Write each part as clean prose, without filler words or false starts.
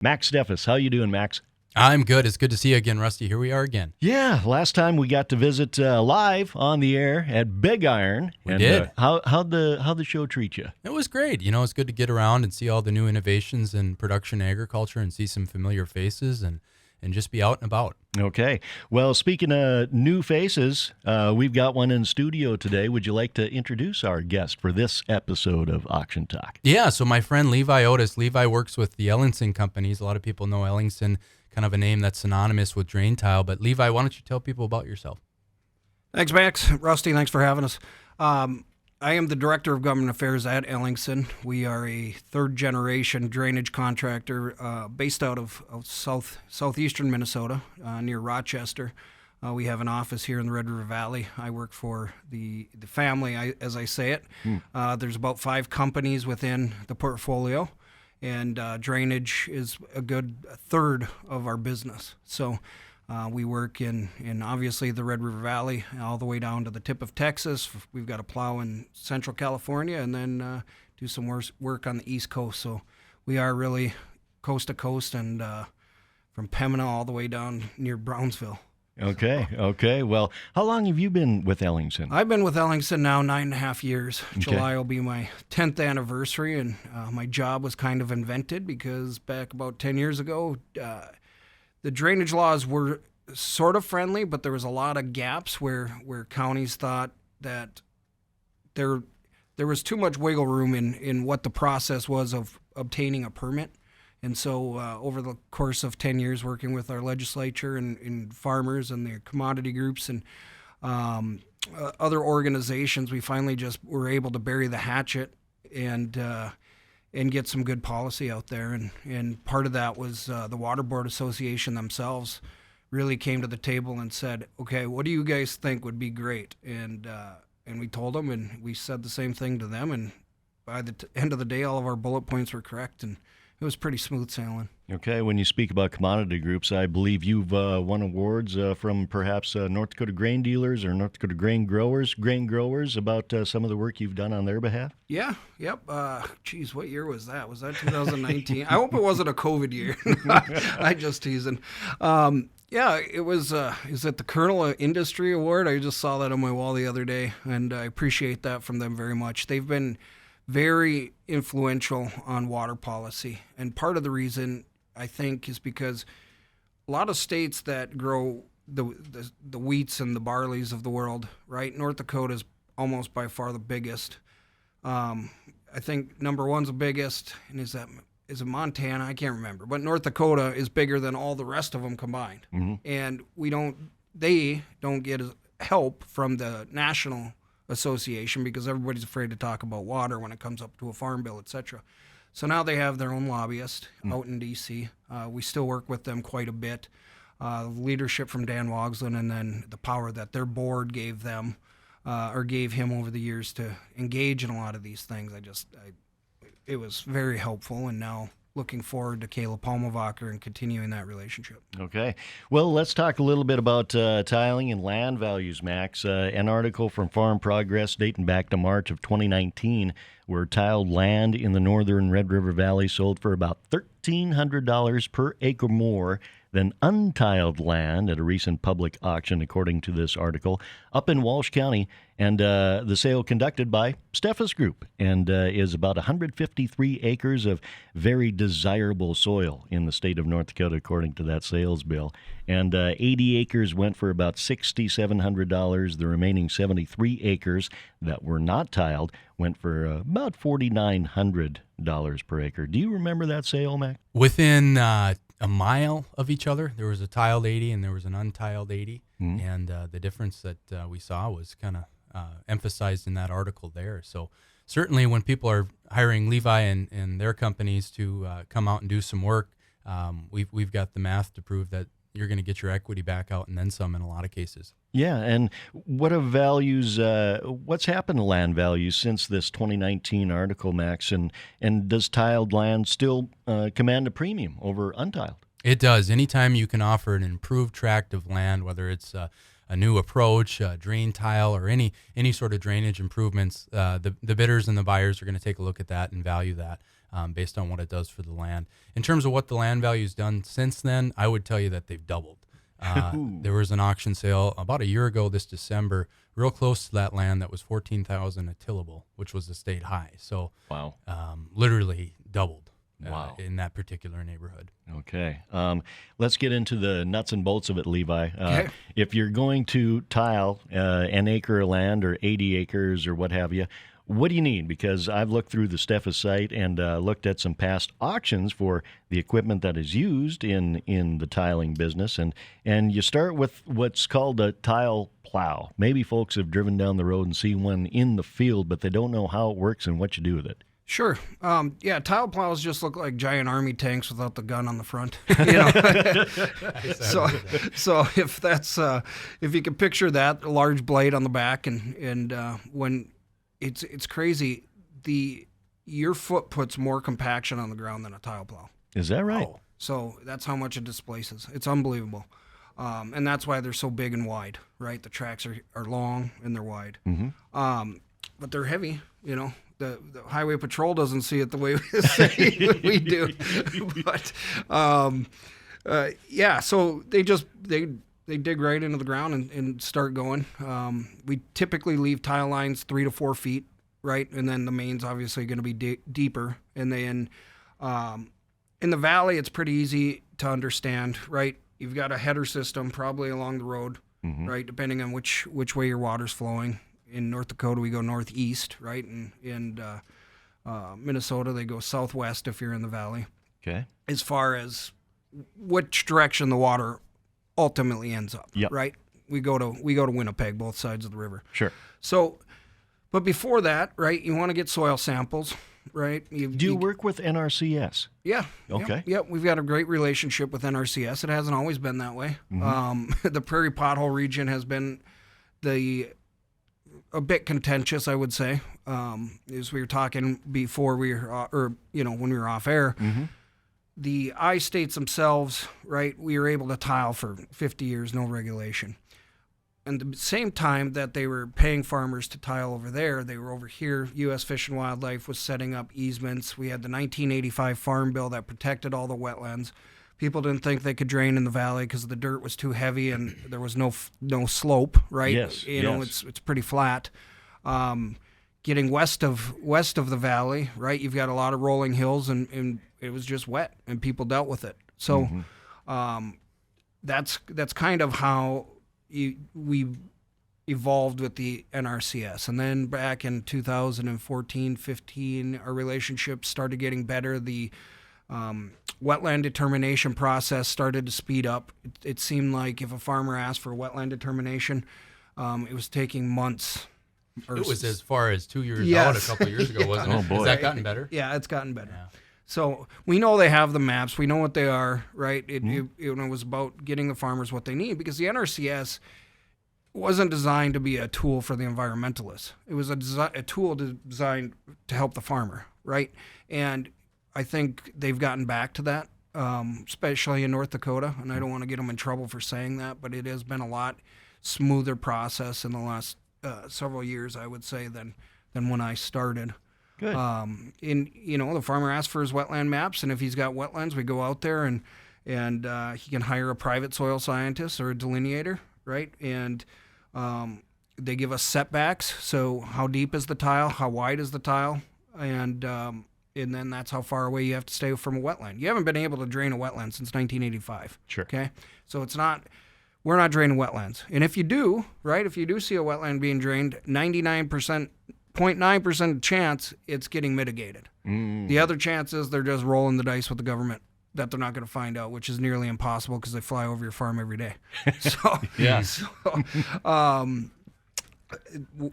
Max Steffes. How you doing, Max? I'm good. It's good to see you again, Rusty. Here we are again. Yeah, last time we got to visit live on the air at Big Iron. We did. How'd the show treat you? It was great. You know, it's good to get around and see all the new innovations in production agriculture and see some familiar faces and just be out and about. Okay. Well, speaking of new faces, we've got one in studio today. Would you like to introduce our guest for this episode of Auction Talk? Yeah, so my friend Levi Otis. Levi works with the Ellingson companies. A lot of people know Ellingson, kind of a name that's synonymous with drain tile. But Levi, why don't you tell people about yourself? Thanks, Max. Rusty, thanks for having us. I am the Director of Government Affairs at Ellingson. We are a third-generation drainage contractor based out of southeastern Minnesota, near Rochester. We have an office here in the Red River Valley. I work for the family, as I say it. There's about 5 companies within the portfolio, and drainage is a good third of our business. So we work in obviously the Red River Valley all the way down to the tip of Texas. We've got a plow in Central California, and then do some work on the East Coast. So we are really coast to coast, and from Pembina all the way down near Brownsville. Okay. Well, how long have you been with Ellingson? I've been with Ellingson now 9.5 years. Okay. July will be my 10th anniversary, and my job was kind of invented because back about 10 years ago, the drainage laws were sort of friendly, but there was a lot of gaps where counties thought that there was too much wiggle room in what the process was of obtaining a permit. And so over the course of 10 years working with our legislature and farmers and their commodity groups and other organizations, we finally just were able to bury the hatchet and get some good policy out there. And part of that was the Water Board Association themselves really came to the table and said, okay, what do you guys think would be great? And we told them, and we said the same thing to them. And by the end of the day, all of our bullet points were correct, and it was pretty smooth sailing. Okay, when you speak about commodity groups, I believe you've won awards from perhaps North Dakota grain dealers or North Dakota grain growers about some of the work you've done on their behalf? Yeah, yep. Geez, what year was that? Was that 2019? I hope it wasn't a COVID year. I just teasing. Yeah, it was. Is it the Colonel Industry Award? I just saw that on my wall the other day, and I appreciate that from them very much. They've been very influential on water policy, and part of the reason I think is because a lot of states that grow the wheats and the barleys of the world, right? North Dakota is almost by far the biggest. I think number one's the biggest, and is it Montana? I can't remember, but North Dakota is bigger than all the rest of them combined, and they don't get help from the national association because everybody's afraid to talk about water when it comes up to a farm bill, etc. So now they have their own lobbyist out in D.C. We still work with them quite a bit. Leadership from Dan Wogslin, and then the power that their board gave them or gave him over the years to engage in a lot of these things. It was very helpful, and now looking forward to Caleb Palmavacher and continuing that relationship. Okay. Well, let's talk a little bit about tiling and land values, Max. An article from Farm Progress dating back to March of 2019 where tiled land in the northern Red River Valley sold for about $1,300 per acre more than untiled land at a recent public auction, according to this article, up in Walsh County. And the sale conducted by Steffes Group and is about 153 acres of very desirable soil in the state of North Dakota, according to that sales bill. And 80 acres went for about $6,700. The remaining 73 acres that were not tiled went for about $4,900 per acre. Do you remember that sale, Mac? Within a mile of each other, there was a tiled 80 and there was an untiled 80. And the difference that we saw was kind of emphasized in that article there. So certainly when people are hiring Levi and their companies to come out and do some work, we've got the math to prove that you're going to get your equity back out and then some in a lot of cases. Yeah, and what have values? What's happened to land values since this 2019 article, Max? And does tiled land still command a premium over untiled? It does. Anytime you can offer an improved tract of land, whether it's a new approach, drain tile, or any sort of drainage improvements, the bidders and the buyers are going to take a look at that and value that. based on what it does for the land. In terms of what the land value's done since then, I would tell you that they've doubled. There was an auction sale about a year ago this December, real close to that land that was $14,000 a tillable, which was the state high. So wow, literally doubled wow. in that particular neighborhood. Okay. Let's get into the nuts and bolts of it, Levi. Okay. If you're going to tile an acre of land or 80 acres or what have you, what do you need? Because I've looked through the Steffes site and looked at some past auctions for the equipment that is used in the tiling business, and you start with what's called a tile plow. Maybe folks have driven down the road and seen one in the field, but they don't know how it works and what you do with it. Sure. Tile plows just look like giant army tanks without the gun on the front. So if that's if you can picture that, a large blade on the back, and when it's crazy, your foot puts more compaction on the ground than a tile plow. Is that right? Oh, so that's how much it displaces. It's unbelievable. And that's why they're so big and wide, right? The tracks are long and they're wide. Mm-hmm. But they're heavy, The highway patrol doesn't see it the way we do. But, so they dig right into the ground and start going. We typically leave tile lines 3 to 4 feet, right? And then the main's obviously going to be deeper. And then in the valley, it's pretty easy to understand, right? You've got a header system probably along the road, mm-hmm. right? Depending on which way your water's flowing. In North Dakota, we go northeast, right? And in Minnesota, they go southwest if you're in the valley. Okay. As far as which direction the water ultimately ends up, yep. right? We go to Winnipeg, both sides of the river. Sure. So, but before that, right, you want to get soil samples, right? Do you work with NRCS? Yeah. Okay. Yeah, we've got a great relationship with NRCS. It hasn't always been that way. Mm-hmm. The Prairie Pothole region has been a bit contentious, I would say. As we were talking before when we were off air, mm-hmm. the I-states themselves, right, we were able to tile for 50 years, no regulation. And at the same time that they were paying farmers to tile over there, they were over here. U.S. Fish and Wildlife was setting up easements. We had the 1985 Farm Bill that protected all the wetlands. People didn't think they could drain in the valley because the dirt was too heavy and there was no slope, right? Yes. It's pretty flat. Getting west of the valley, right? You've got a lot of rolling hills and it was just wet and people dealt with it. So mm-hmm. That's kind of how we evolved with the NRCS. And then back in 2014, 15, our relationship started getting better. The wetland determination process started to speed up. It seemed like if a farmer asked for a wetland determination, it was taking months. It was as far as 2 years out a couple of years ago, wasn't it? Oh, boy. Has that gotten better? Yeah, it's gotten better. Yeah. So we know they have the maps. We know what they are, right? It was about getting the farmers what they need because the NRCS wasn't designed to be a tool for the environmentalists. It was a tool designed to help the farmer, right? And I think they've gotten back to that, especially in North Dakota. And I don't want to get them in trouble for saying that, but it has been a lot smoother process in the last several years, I would say, than when I started. Good. The farmer asks for his wetland maps, and if he's got wetlands, we go out there and he can hire a private soil scientist or a delineator, right? And they give us setbacks. So how deep is the tile? How wide is the tile? And then that's how far away you have to stay from a wetland. You haven't been able to drain a wetland since 1985. Sure. Okay. So we're not draining wetlands. And if you do, right, if you do see a wetland being drained, 0.9% chance it's getting mitigated. Mm. The other chance is they're just rolling the dice with the government that they're not going to find out, which is nearly impossible because they fly over your farm every day. So, yeah.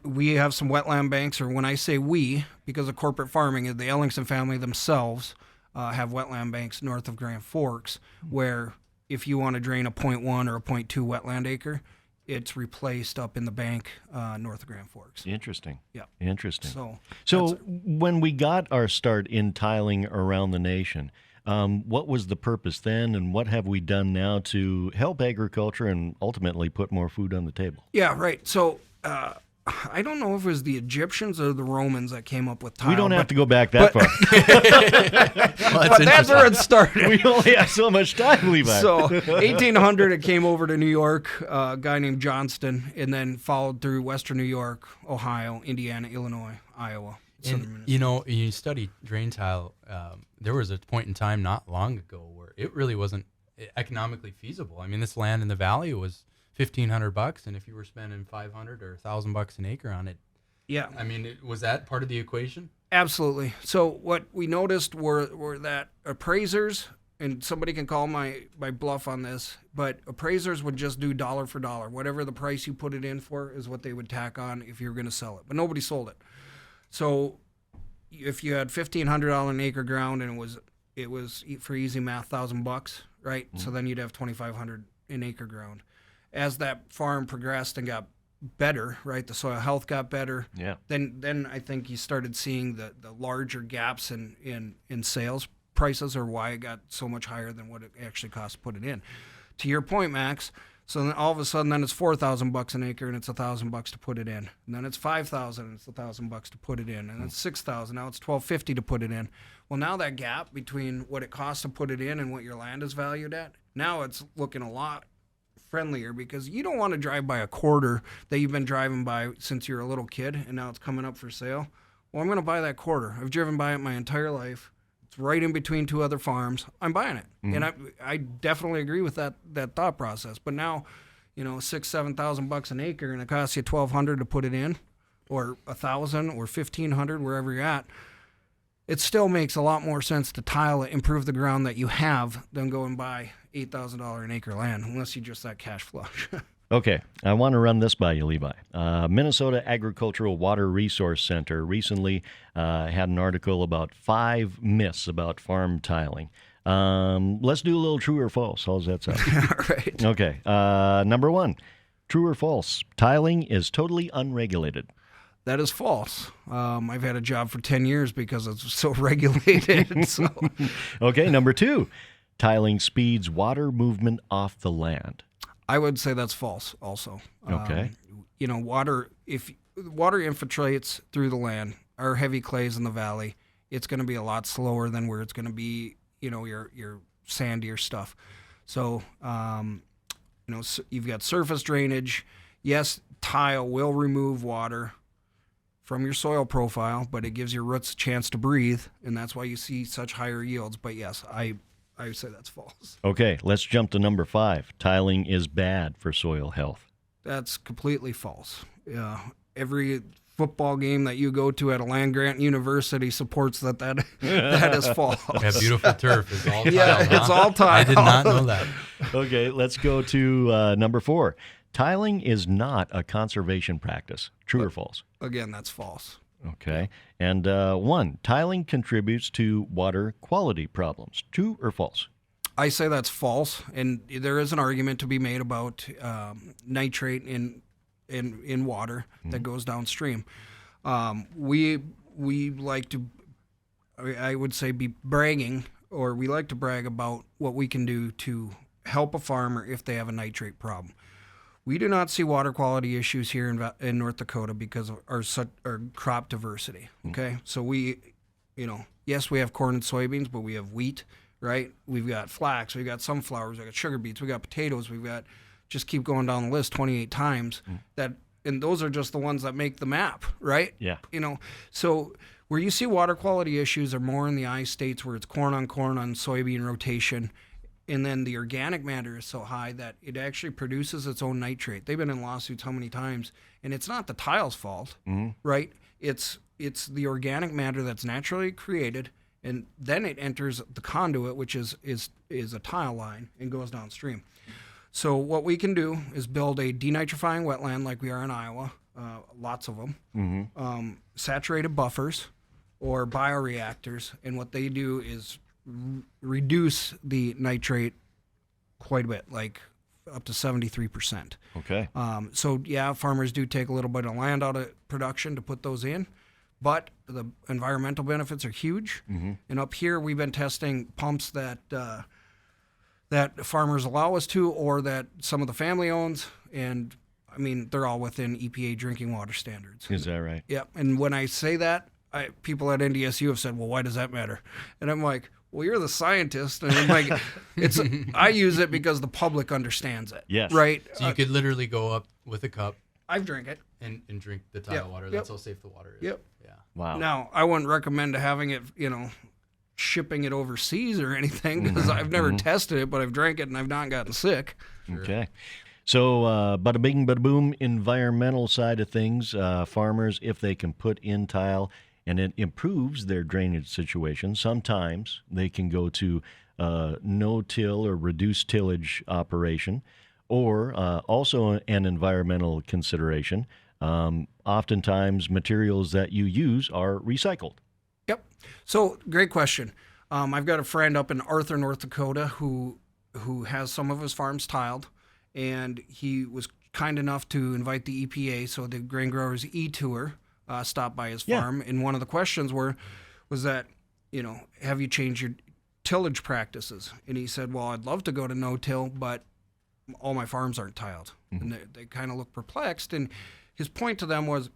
We have some wetland banks, or when I say we, because of corporate farming, the Ellingson family themselves have wetland banks north of Grand Forks, where if you want to drain a 0.1 or a 0.2 wetland acre, it's replaced up in the bank north of Grand Forks. Interesting. Yeah. Interesting. So when we got our start in tiling around the nation, what was the purpose then, and what have we done now to help agriculture and ultimately put more food on the table? Yeah, right. So I don't know if it was the Egyptians or the Romans that came up with tile. We don't have to go back that far. But that's where it started. We only have so much time, Levi. So 1800, it came over to New York, a guy named Johnston, and then followed through Western New York, Ohio, Indiana, Illinois, Iowa. And, you know, you study drain tile. There was a point in time not long ago where it really wasn't economically feasible. I mean, this land in the valley was $1,500, and if you were spending $500 or $1,000 an acre on it, yeah. I mean, was that part of the equation? Absolutely. So what we noticed were that appraisers, and somebody can call my bluff on this, but appraisers would just do dollar for dollar. Whatever the price you put it in for is what they would tack on if you were going to sell it. But nobody sold it. So if you had $1,500 an acre ground and it was for easy math $1,000, right? Mm-hmm. So then you'd have $2,500 an acre ground. As that farm progressed and got better, right, the soil health got better. Yeah. Then I think you started seeing the larger gaps in sales prices, or why it got so much higher than what it actually cost to put it in. To your point, Max. So then all of a sudden, then it's $4,000 an acre, and it's $1,000 to put it in. And then it's $5,000, and it's $1,000 to put it in. And it's $6,000. Now it's $1,250 to put it in. Well, now that gap between what it costs to put it in and what your land is valued at, now it's looking a lot friendlier, because you don't want to drive by a quarter that you've been driving by since you're a little kid, and now it's coming up for sale. Well, I'm going to buy that quarter. I've driven by it my entire life. It's right in between two other farms. I'm buying it. Mm-hmm. And I definitely agree with that thought process. But now, you know, $6,000-$7,000 an acre, and it costs you $1,200 to put it in, or $1,000 or $1,500, wherever you're at. It still makes a lot more sense to tile it, improve the ground that you have, than go and buy $8,000 an acre land, unless you just that cash flush. Okay, I want to run this by you, Levi. Minnesota Agricultural Water Resource Center recently had an article about 5 myths about farm tiling. Let's do a little true or false. How's that sound? All right. Okay, number 1, true or false, tiling is totally unregulated. That is false. I've had a job for 10 years because it's so regulated. So. Okay, number 2, tiling speeds water movement off the land. I would say that's false also. Okay. You know, if water infiltrates through the land, our heavy clays in the valley, it's going to be a lot slower than where it's going to be, you know, your sandier stuff. So, you know, you've got surface drainage. Yes, tile will remove water from your soil profile, but it gives your roots a chance to breathe, and that's why you see such higher yields. But yes, I would say that's false. Okay, let's jump to number 5. Tiling is bad for soil health. That's completely false. Every football game that you go to at a land-grant university supports that is false. That beautiful turf is all tile. Yeah, it's all tile. I did not know that. Okay, let's go to number 4. Tiling is not a conservation practice. True or false? Again, that's false. Okay. And 1, tiling contributes to water quality problems. True or false? I say that's false, and there is an argument to be made about nitrate in water that goes downstream. We like to, I would say, be bragging, or we like to brag about what we can do to help a farmer if they have a nitrate problem. We do not see water quality issues here in North Dakota because of our crop diversity, okay? So we, you know, yes, we have corn and soybeans, but we have wheat, right? We've got flax, we've got sunflowers, we've got sugar beets, we've got potatoes, we've got, just keep going down the list 28 times. And those are just the ones that make the map, right? Yeah. You know, so where you see water quality issues are more in the I states where it's corn on soybean rotation. And then the organic matter is so high that it actually produces its own nitrate. They've been in lawsuits how many times, and it's not the tile's fault, right? It's the organic matter that's naturally created, and then it enters the conduit, which is a tile line, and goes downstream. So what we can do is build a denitrifying wetland like we are in Iowa, lots of them, saturated buffers or bioreactors, and what they do is reduce the nitrate quite a bit, like up to 73%. Okay. So yeah, farmers do take a little bit of land out of production to put those in, but the environmental benefits are huge. And up here, we've been testing pumps that farmers allow us to, or that some of the family owns, and I mean, they're all within EPA drinking water standards. Is that right? Yep. And when I say that, people at NDSU have said, well, why does that matter? And I'm like, well, you're the scientist. And I'm like, I use it because the public understands it. Yes. Right? So you could literally go up with a cup I've drank it. and drink the tile water. That's how safe the water is. Yep. Yeah. Wow. Now, I wouldn't recommend having it, shipping it overseas or anything because I've never tested it, but I've drank it and I've not gotten sick. Sure. Okay. So, bada bing, bada boom, environmental side of things, farmers, if they can put in tile and it improves their drainage situation, sometimes they can go to no-till or reduced tillage operation, or also an environmental consideration. Oftentimes, materials that you use are recycled. Yep. So, great question. I've got a friend up in Arthur, North Dakota, who has some of his farms tiled, and he was kind enough to invite the EPA, so the Grain Growers E-Tour, stopped by his farm. And one of the questions was that, have you changed your tillage practices? And he said, well, I'd love to go to no-till, but all my farms aren't tiled. And they kind of look perplexed. And his point to them was,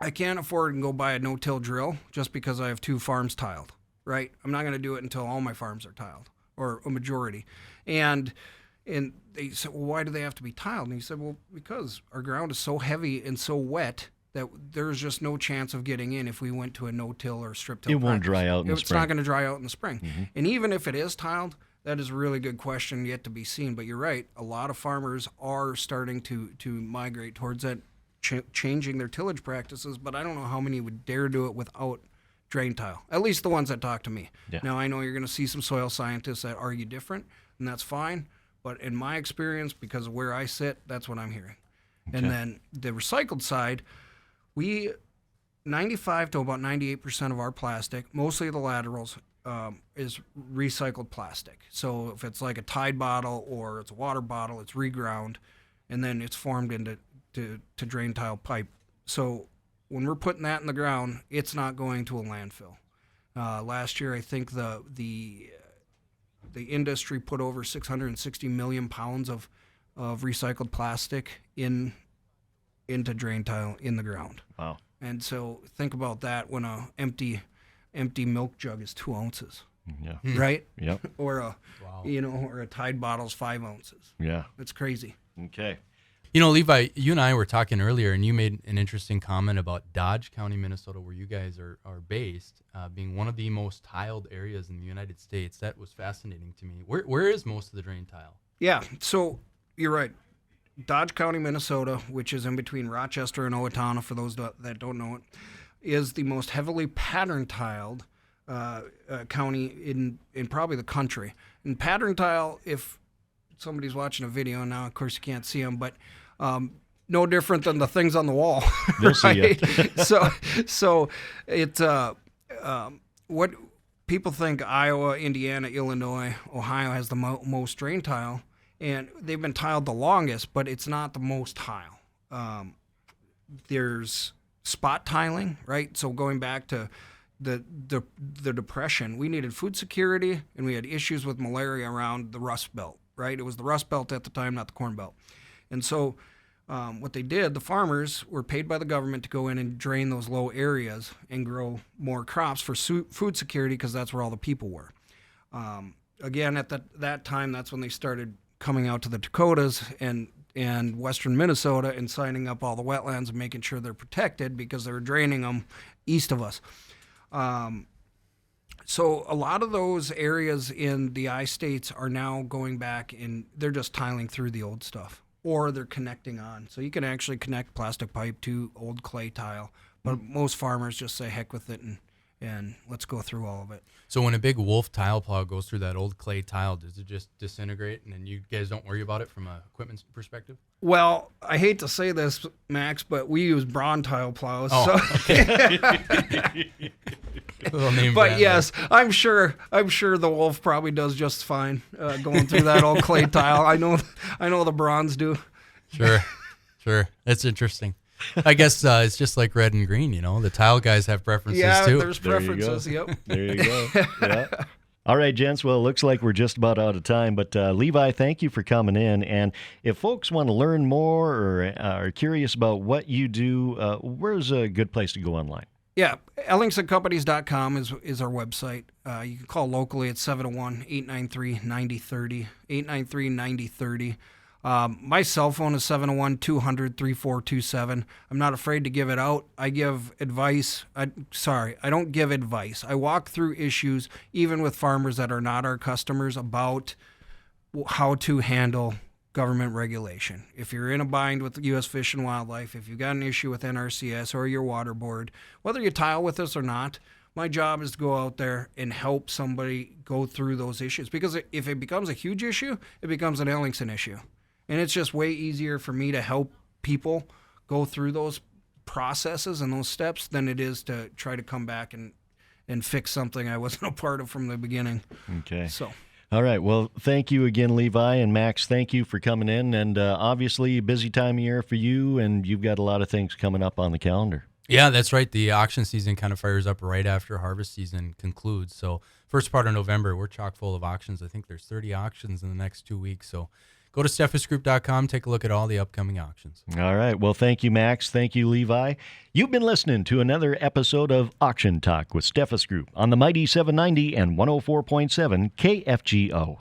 I can't afford to go buy a no-till drill just because I have 2 farms tiled, right? I'm not going to do it until all my farms are tiled, or a majority. And they said, well, why do they have to be tiled? And he said, well, because our ground is so heavy and so wet that there's just no chance of getting in if we went to a no-till or strip-till. It won't dry out in the spring. It's not going to dry out in the spring. And even if it is tiled, that is a really good question yet to be seen. But you're right. A lot of farmers are starting to migrate towards that, changing their tillage practices. But I don't know how many would dare do it without drain tile, at least the ones that talk to me. Yeah. Now, I know you're going to see some soil scientists that argue different, and that's fine. But in my experience, because of where I sit, that's what I'm hearing. Okay. And then the recycled side, 95 to about 98% of our plastic, mostly the laterals, is recycled plastic. So if it's like a Tide bottle or it's a water bottle, it's reground, and then it's formed into to drain tile pipe. So when we're putting that in the ground, it's not going to a landfill. Last year, I think the industry put over 660 million pounds of recycled plastic into drain tile in the ground. Wow. And so think about that when a empty milk jug is 2 ounces. Yeah. Right? Yep. Or or a Tide bottle's 5 ounces. Yeah. It's crazy. Okay. Levi, you and I were talking earlier, and you made an interesting comment about Dodge County, Minnesota, where you guys are based, being one of the most tiled areas in the United States. That was fascinating to me. Where is most of the drain tile? Yeah, so you're right. Dodge County, Minnesota, which is in between Rochester and Owatonna, for those that don't know it, is the most heavily pattern tiled county in probably the country. And pattern tile, if somebody's watching a video now, of course you can't see them, but no different than the things on the wall. They'll see it. So it's what people think Iowa, Indiana, Illinois, Ohio has the most drain tile, and they've been tiled the longest, but it's not the most tile. There's spot tiling, right? So going back to the Depression, we needed food security, and we had issues with malaria around the Rust Belt, right? It was the Rust Belt at the time, not the Corn Belt. And so what they did, the farmers were paid by the government to go in and drain those low areas and grow more crops for food security, because that's where all the people were. Again, at that time, that's when they started coming out to the Dakotas and western Minnesota and signing up all the wetlands and making sure they're protected, because they were draining them east of us. So a lot of those areas in the I-states are now going back and they're just tiling through the old stuff, or they're connecting on. So you can actually connect plastic pipe to old clay tile, but most farmers just say heck with it and let's go through all of it. So when a big wolf tile plow goes through that old clay tile, does it just disintegrate, and then you guys don't worry about it from a equipment perspective? Well, I hate to say this, Max, but we use Braun tile plows. Oh, so. Okay. But yes, I'm sure the wolf probably does just fine going through that old clay tile. I know the Brauns do. Sure. That's interesting. I guess it's just like red and green, the tile guys have preferences too. Yeah, there's preferences. Yep. There you go. Yeah. All right, gents. Well, it looks like we're just about out of time. But Levi, thank you for coming in. And if folks want to learn more or are curious about what you do, where's a good place to go online? Yeah, EllingsonCompanies.com is our website. You can call locally at 701-893-9030, 893-9030. My cell phone is 701-200-3427. I'm not afraid to give it out. I give advice. I don't give advice. I walk through issues, even with farmers that are not our customers, about how to handle government regulation. If you're in a bind with the U.S. Fish and Wildlife, if you've got an issue with NRCS or your water board, whether you tile with us or not, my job is to go out there and help somebody go through those issues. Because if it becomes a huge issue, it becomes an Ellingson issue. And it's just way easier for me to help people go through those processes and those steps than it is to try to come back and fix something I wasn't a part of from the beginning. Okay. So. All right. Well, thank you again, Levi, and Max. Thank you for coming in. And obviously, busy time of year for you, and you've got a lot of things coming up on the calendar. Yeah, that's right. The auction season kind of fires up right after harvest season concludes. So first part of November, we're chock full of auctions. I think there's 30 auctions in the next 2 weeks. So go to steffesgroup.com, take a look at all the upcoming auctions. All right. Well, thank you, Max. Thank you, Levi. You've been listening to another episode of Auction Talk with Steffes Group on the Mighty 790 and 104.7 KFGO.